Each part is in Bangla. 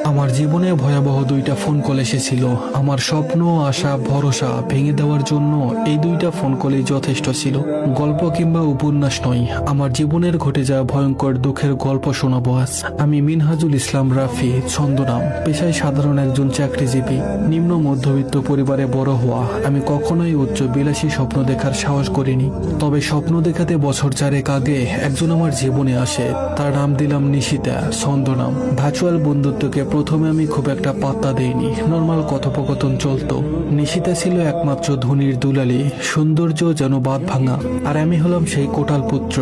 আমার জীবনে ভয়াবহ দুইটা ফোন কল এসেছিল। আমার স্বপ্ন, আশা, ভরসা ভেঙে দেওয়ার জন্য এই দুইটা ফোন কলই যথেষ্ট ছিল। গল্প কিংবা উপন্যাস নয়, আমার জীবনের ঘটে যাওয়া ভয়ঙ্কর দুঃখের গল্প শোনাবো আজ। আমি মিনহাজুল ইসলাম রাফি, ছন্দনাম। পেশায় সাধারণ একজন চাকরিজীবী। নিম্ন মধ্যবিত্ত পরিবারে বড় হওয়া। আমি কখনোই উচ্চ বিলাসী স্বপ্ন দেখার সাহস করিনি। তবে স্বপ্ন দেখাতে বছর 4 আগে একজন আমার জীবনে আসে। তার নাম দিলাম নিশিতা, ছন্দনাম। ভার্চুয়াল বন্ধুত্বকে প্রথমে আমি খুব একটা পাত্তা দেইনি। নর্মাল কথোপকথন চলতো। নিশিতা ছিল একমাত্র ধনীর দুলালি, সৌন্দর্য যেন বাঁধ ভাঙা, আর আমি হলাম সেই কোটাল পুত্র।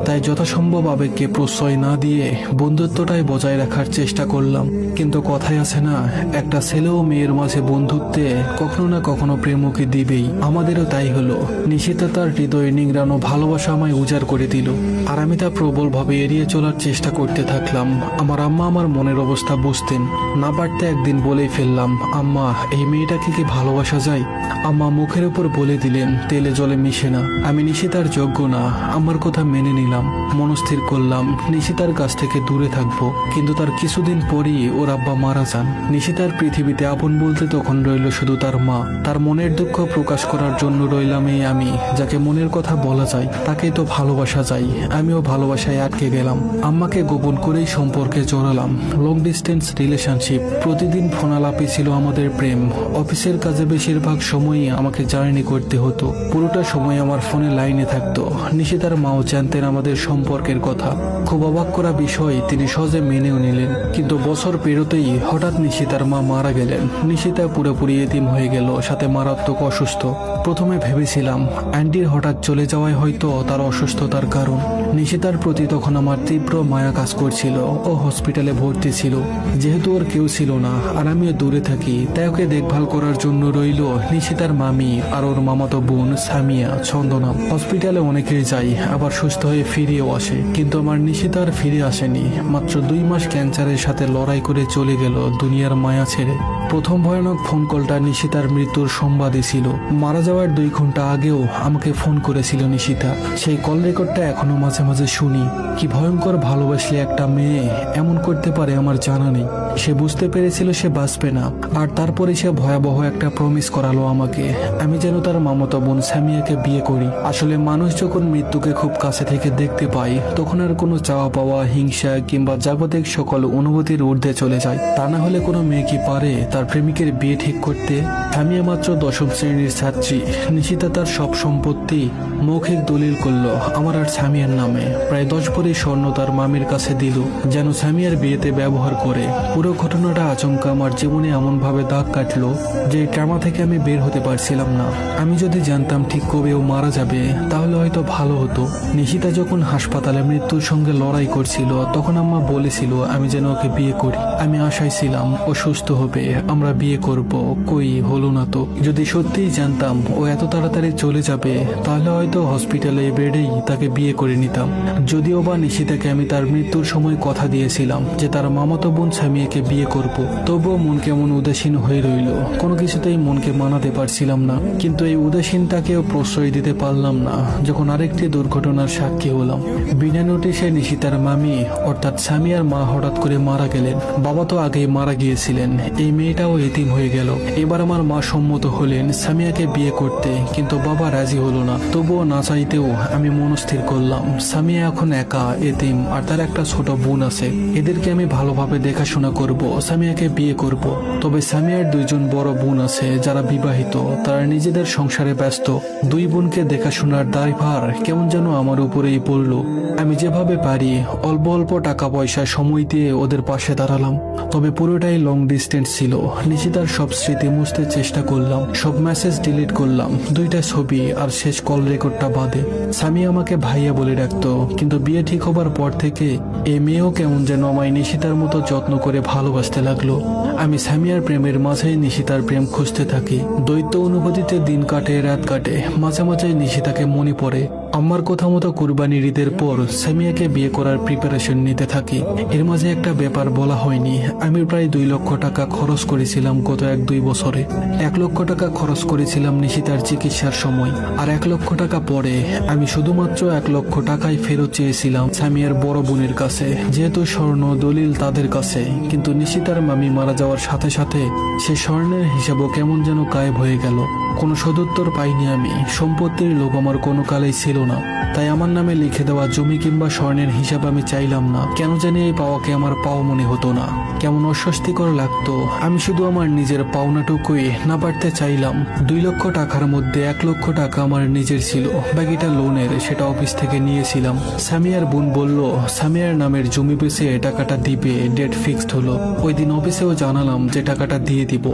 তাই যথাসম্ভব আবেগকে প্রশ্রয় না দিয়ে বন্ধুত্বটাই বজায় রাখার চেষ্টা করলাম। কিন্তু কথাই আছে না, একটা ছেলে ও মেয়ের মাঝে বন্ধুত্বে কখনো না কখনো প্রেমকে দিবেই। আমাদেরও তাই হলো। নিশিতা তার হৃদয়ে নিংড়ানো ভালোবাসা আমায় উজাড় করে দিল, আর আমি তা প্রবলভাবে এড়িয়ে চলার চেষ্টা করতে থাকলাম। আমার আম্মা আমার মনের অবস্থা বুঝতেন। না পারতে একদিন বলেই ফেললাম, আম্মা, এই মেয়েটাকে কি ভালোবাসা যায়? আম্মা মুখের উপর বলে দিলেন, তেলে জলে মিশে না। আমি নিশিতার যোগ্য না। আমার কথা মেনে নিলাম। মনস্থির করলাম নিশিতার কাছ থেকে দূরে থাকবো। কিন্তু তার কিছুদিন পরই ওর আব্বা মারা যান। নিশিতার পৃথিবীতে আপন বলতে তখন রইল শুধু তার মা। তার মনের দুঃখ প্রকাশ করার জন্য রইলাম এই আমি, যাকে মনের কথা বলা যায়, তাকেই তো ভালোবাসা যায়। আমিও ভালোবাসায় আটকে গেলাম। আম্মাকে গোপন করেই সম্পর্কে জড়ালাম। Long distance relationship. প্রতিদিন ফোনালাপি ছিল আমাদের প্রেম। অফিসের কাজে বেশিরভাগ সময়ই আমাকে জার্নি করতে হতো। পুরোটা সময় আমার ফোনে লাইনে থাকতো। নিশিতার মাও জানতেন আমাদের সম্পর্কের কথা। খুব অবাক করা বিষয়, তিনি সহজে মেনেও নিলেন। কিন্তু বছর পেরোতেই হঠাৎ নিশিতার মা মারা গেলেন। নিশিতা পুরোপুরি এতিম হয়ে গেল, সাথে মারাত্মক অসুস্থ। প্রথমে ভেবেছিলাম আন্টির হঠাৎ চলে যাওয়ায় হয়তো তার অসুস্থতার কারণ। নিশিতার প্রতি তখন আমার তীব্র মায়া কাজ করছিল। ও হসপিটালে ভর্তি ছিল। যেহেতু ওর কেউ ছিল না আর আমিও দূরে থাকি, তাই ওকে দেখভাল করার জন্য রইল নিশিতার মামি আর ওর মামাতো বোন সামিয়া, ছন্দনাম। হসপিটালে অনেকেই যায়, আবার সুস্থ হয়ে ফিরেও আসে। কিন্তু আমার নিশিতা আর ফিরে আসেনি। মাত্র 2 মাস ক্যান্সারের সাথে লড়াই করে চলে গেল দুনিয়ার মায়া ছেড়ে। প্রথম ভয়ানক ফোন কলটা নিশিতার মৃত্যুর সংবাদে ছিল। মারা যাওয়ার 2 ঘন্টা আগেও আমাকে ফোন করেছিল নিশিতা। সেই কল রেকর্ডটা এখনো মাঝে মাঝে শুনি। কি ভয়ঙ্কর ভালোবাসলে একটা মেয়ে এমন করতে পারে আমার জানা নেই। সে বুঝতে পেরেছিল সে বাঁচবে না, আর তারপরে সে ভয়াবহ একটা প্রমিস করালো আমাকে, আমি যেন তার মামাতো বোন সামিয়াকে বিয়ে করি। আসলে মানুষ যখন মৃত্যুকে খুব কাছে থেকে দেখতে পায়, তখন আর কোনো চাওয়া পাওয়া, হিংসা কিংবা জাগতিক সকল অনুভূতির ঊর্ধ্বে চলে যায়। তা না হলে কোনো মেয়ে কি পারে তার প্রেমিকের বিয়ে ঠিক করতে? সামিয়া মাত্র 10ম শ্রেণীর ছাত্রী। নিশিতা তার সব সম্পত্তি মৌখিক দলিল করলো আমার আর সামিয়ার নামে। প্রায় 10 ভরি স্বর্ণ তার মামির কাছে দিল, যেন সামিয়ার বিয়েতে ব্যবহার করে। পুরো ঘটনাটা আচমকা আমার জীবনে এমন ভাবে দাগ কাটলো যে ট্রমা থেকে আমি বের হতে পারছিলাম না। আমি যদি জানতাম ঠিক কবে ও মারা যাবে, তাহলে হয়তো ভালো হতো। নিশিতা যখন হাসপাতালে মৃত্যুর সঙ্গে লড়াই করছিল, তখন আম্মা বলেছিল আমি যেন ওকে বিয়ে করি। আমি আশায় ছিলাম ও সুস্থ হবে, আমরা বিয়ে করব। কই হলো না তো। যদি সত্যিই জানতাম ও এত তাড়াতাড়ি চলে যাবে, তাহলে হয়তো হসপিটালে বেডেই তাকে বিয়ে করে নিতাম। যদিও বা নিশিতাকে আমি তার মৃত্যুর সময় কথা দিয়েছিলাম যে তার মামাতো বোন সামিয়াকে বিয়ে করব, তবুও মন কেমন উদাসীন হয়ে রইল। কোনো কিছুতেই মনকে মানাতে পারছিলাম না। কিন্তু এই উদাসীনতাকেও প্রশ্রয় দিতে পারলাম না যখন আরেকটি দুর্ঘটনার সাক্ষী হলাম। বিনা নোটিশে নিশিতার মামি অর্থাৎ সামিয়ার মা হঠাৎ করে মারা গেলেন। বাবা তো আগেই মারা গিয়েছিলেন। এই মেয়েটাও এতিম হয়ে গেল। এবার আমার মা সম্মত হলেন সামিয়াকে বিয়ে করতে, কিন্তু বাবা রাজি হলো না। তবুও না চাইতেও আমি মনস্থির করলাম সামিয়া এখন একা, এতিম, আর তার একটা ছোট বোন আছে। এদেরকে আমি ভালোভাবে দেখাশোনা করব, সামিয়াকে বিয়ে করব। তবে সামিয়ার 2 জন বড় বোন আছে যারা বিবাহিত, তারা নিজেদের সংসারে ব্যস্ত। 2 বোনকে দেখাশোনার দায়ভার কেমন যেন আমার উপরেই পড়লো। আমি যেভাবে পারি অল্প অল্প টাকা পয়সা সময় দিয়ে ওদের পাশে দাঁড়ালাম। তবে পুরোটাই লং ডিস্টেন্স ছিল। নিশিতার সব স্মৃতি মুছতে চেষ্টা করলাম, সব মেসেজ ডিলিট করলাম, 2টা ছবি আর শেষ কল রেকর্ডটা বাদে। সামিয়া আমাকে ভাইয়া বলে ডাকতো, কিন্তু বিয়ে ঠিক হবার পর থেকে এই মেয়েও কেমন যেন আমায় নিশিতার মতো যত্ন করে ভালোবাসতে লাগলো। আমি সামিয়ার প্রেমের মাঝেই নিশিতার প্রেম খুঁজতে থাকি। দ্বৈত অনুভূতিতে দিন কাটে, রাত কাটে। মাঝে মাঝে নিশিতাকে মনে পড়ে। আম্মার কথা মতো কুরবানির ঈদের পর সামিয়াকে বিয়ে করার প্রিপারেশন নিতে থাকি। এর মাঝে একটা ব্যাপার বলা হয়নি, আমি প্রায় 2 লক্ষ টাকা খরচ করেছিলাম গত 1-2 বছরে। 1 লক্ষ টাকা খরচ করেছিলাম নিশিতার চিকিৎসার সময়, আর 1 লক্ষ টাকা পরে আমি শুধুমাত্র 1 লক্ষ টাকাই ফেরত চেয়েছিলাম সামিয়ার বড় বোনের কাছে, যেহেতু স্বর্ণ দলিল তাদের কাছে। কিন্তু নিশিতার মামি মারা যাওয়ার সাথে সাথে সে স্বর্ণের হিসাবও কেমন যেন গায়েব হয়ে গেল। কোনো সদুত্তর পাইনি আমি। সম্পত্তির লোভ আমার কোনো কালেই ছিল না, তাই আমার নামে লিখে দেওয়া জমি কিংবা স্বর্ণের হিসাব আমি চাইলাম না। কেন জানি এই পাওয়াকে আমার পাওয়া মনে হতো না, কেমন অস্বস্তিকর লাগতো। আমি শুধু আমার নিজের পাওনাটুকুই না পারতে চাইলাম। 2 লক্ষ টাকার মধ্যে 1 লক্ষ টাকা আমার নিজের ছিল, বাকিটা লোনের, সেটা অফিস থেকে নিয়েছিলাম। সামিয়ার বোন বলল সামিয়ার নামের জমি বেচে টাকাটা দিবে, ডেট ফিক্সড হলো। ওই দিন অফিসেও জানালাম যে টাকাটা দিয়ে দিব।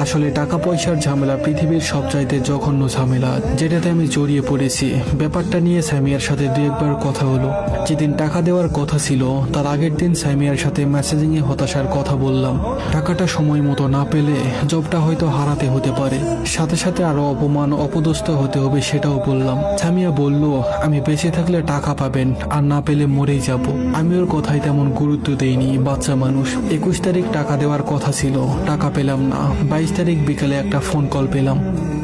আসলে টাকা পয়সার ঝামেলা পৃথিবীর সবচাইতে জঘন্য ঝামেলা, যেটাতে আমি জড়িয়ে পড়েছি। ব্যাপারটা নিয়ে সামিয়ার সাথে 2-1বার কথা হলো। যেদিন টাকা দেওয়ার কথা ছিল তার আগের দিন সামিয়ার সাথে মেসেজিং এ হতাশার কথা বললাম। টাকাটা সময় মতো না পেলে জবটা হয়তো হারাতে হতে পারে, সাথে সাথে আরো অপমান অপদস্থ হতে হবে সেটাও বললাম। সামিয়া বলল আমি বেঁচে থাকলে টাকা পাবেন, আর না পেলে মরেই যাব। আমি ওর কথায় তেমন গুরুত্ব দেইনি, বাচ্চা মানুষ। 21 তারিখ টাকা দেওয়ার কথা ছিল, টাকা পেলাম না। 22 তারিখ বিকালে একটা ফোন কল পেলাম,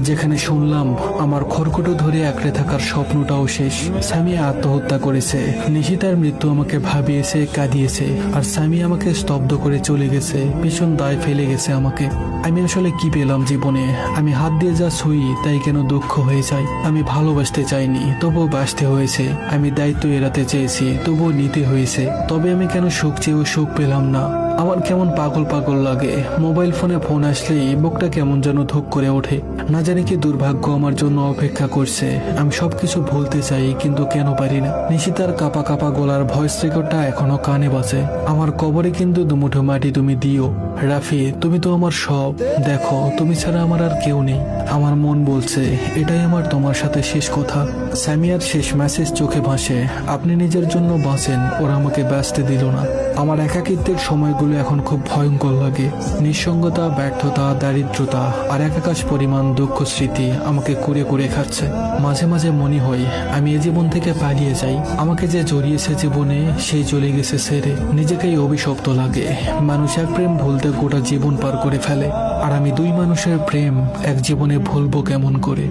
যেখানে শুনলাম আমার খড়কুটো ধরে আঁকড়ে থাকার স্বপ্নটাও শেষ। সামিয়া আত্মহত্যা করেছে। নিশিতার মৃত্যু আমাকে ভাবিয়েছে, কাঁদিয়েছে, আর সামিয়া আমাকে স্তব্ধ করে চলে গেছে, ভীষণ দায় ফেলে গেছে আমাকে। আমি আসলে কি পেলাম জীবনে? আমি হাত দিয়ে যা ছুঁই তাই কেন দুঃখ হয়ে যায়? আমি ভালোবাসতে চাইনি, তবুও বাসতে হয়েছে। আমি দায়িত্ব এড়াতে চেয়েছি, তবুও নিতে হয়েছে। তবে আমি কেন সুখ চেয়েও সুখ পেলাম না? আমার কেমন পাগল পাগল লাগে। মোবাইল ফোনে ফোন আসলেই বুকটা কেমন যেন ধুক করে ওঠে। না জানি কি দুর্ভাগ্য আমার জন্য অপেক্ষা করছে। আমি সবকিছু ভুলতে চাই, কিন্তু কেন পারি না। নিশিতার কাপা কাপা গলার ভয়েস রেকর্ডটা এখনো কানে বাজে। আমার কবরে কিন্তু দুমুঠো মাটি তুমি দিও। রাফি, তুমি তো আমার সব। দেখো, তুমি ছাড়া আমার আর কেউ নেই। আমার মন বলছে এটাই আমার তোমার সাথে শেষ কথা। সামিয়ার শেষ মেসেজ চোখে ভাসে, আপনি নিজের জন্য বাঁচেন, ওরা আমাকে বাঁচতে দিল না। আমার একাকিত্বের সময়গুলো এখন খুব ভয়ঙ্কর লাগে। নিঃসঙ্গতা, ব্যর্থতা, দারিদ্রতা আর এক আকাশ পরিমাণ দুঃখ স্মৃতি আমাকে কুড়ে কুড়ে খাচ্ছে। মাঝে মাঝে মনে হয় আমি এ জীবন থেকে পালিয়ে যাই। আমাকে যে জড়িয়েছে জীবনে সেই চলে গেছে ছেড়ে। নিজেকেই অভিশপ্ত লাগে। মানুষ এক প্রেম ভুলতে গোটা জীবন পার করে ফেলে, আর আমি 2 মানুষের প্রেম এক জীবনে ভুলবো কেমন করে?